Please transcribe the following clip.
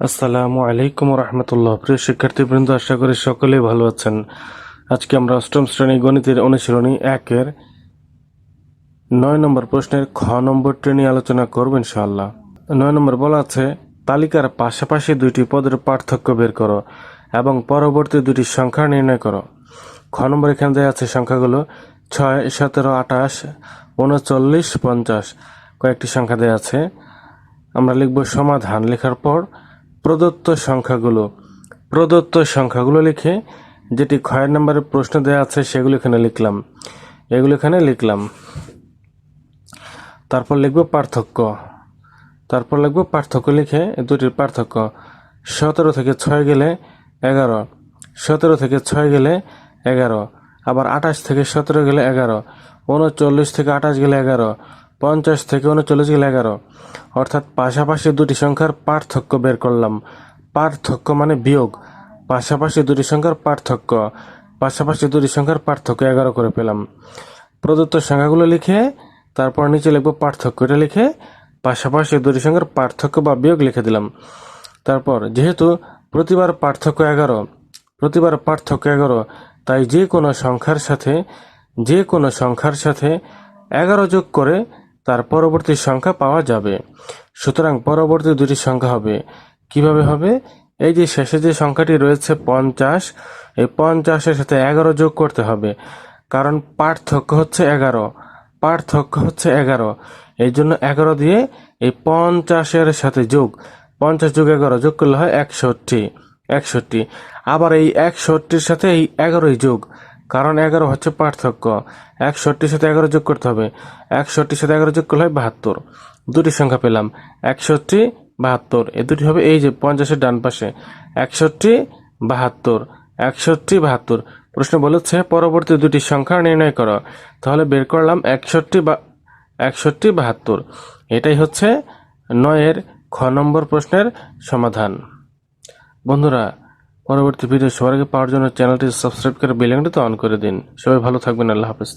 আসসালামু আলাইকুম রহমতুল্লাহ। প্রিয় শিক্ষার্থীবৃন্দ, আশা করি সকলেই ভালো আছেন। আজকে আমরা অষ্টম শ্রেণী গণিতের অনুশীলনী 1-এর 9 নম্বর প্রশ্নের খ নম্বরটি নিয়ে আলোচনা করব ইনশাআল্লাহ। 9 নম্বর বলা আছে, তালিকার পাশাপাশি দুইটি পদের পার্থক্য বের করো এবং পরবর্তী দুটি সংখ্যা নির্ণয় করো। খ নম্বর এখানে দেওয়া আছে সংখ্যাগুলো 6, 17, 28, 39, 50 কয়েকটি সংখ্যা দেওয়া আছে। আমরা লিখব সমাধান। লেখার পর প্রদত্ত সংখ্যাগুলো লিখে যেটি ক্ষয়ের নম্বরের প্রশ্ন দেওয়া আছে এগুলো এখানে লিখলাম। তারপর লিখব পার্থক্য লিখে দুটির পার্থক্য 17 থেকে 6 গেলে 11, 17 থেকে 6 গেলে 11, আবার 28 থেকে 17 গেলে 11, 39 থেকে 28 গেলে 11, 50 থেকে 39 গেলে 11, অর্থাৎ পাশাপাশি দুটি সংখ্যার পার্থক্য বের করলাম। পার্থক্য মানে বিয়োগ। পাশাপাশি দুটি সংখ্যার পার্থক্য 11 করে পেলাম। প্রদত্ত সংখ্যাগুলো লিখে তারপর নিচে লিখবো পার্থক্য। এটা লিখে পাশাপাশি দুটি সংখ্যার পার্থক্য বা বিয়োগ লিখে দিলাম। তারপর যেহেতু প্রতিবার পার্থক্য 11, তাই যে কোনো সংখ্যার সাথে 11 যোগ করে তার পরবর্তী সংখ্যা পাওয়া যাবে। সুতরাং পরবর্তী দুটি সংখ্যা হবে, কিভাবে হবে? এই যে শেষে যে সংখ্যাটি রয়েছে 50, এই 50-এর সাথে 11 যোগ করতে হবে, কারণ পার্থক্য হচ্ছে 11। এই জন্য 11 দিয়ে এই 50-এর সাথে 50 যোগ 11 যোগ করলে হয় 61। আবার এই 61-র সাথে এই 11 যোগ, কারণ 11 হচ্ছে পার্থক্য। 61-র সাথে 11 যোগ করতে হবে, 61-র সাথে 11 যোগ করলে হয় 72। দুটি সংখ্যা পেলাম, 61, 72। এই দুটি হবে এই যে 50-এর ডান পাশে 61, 72। প্রশ্ন বলেছে পরবর্তী দুটি সংখ্যা নির্ণয় করো। তাহলে বের করলাম 61, 72। এটাই হচ্ছে 9-এর খ নম্বর প্রশ্নের সমাধান। বন্ধুরা, পরবর্তী ভিডিও সবার আগে পাওয়ার জন্য চ্যানেলটি সাবস্ক্রাইব করে বেল আইকনটি অন করে দিন। সবাই ভালো থাকবেন। আল্লাহ হাফেজ।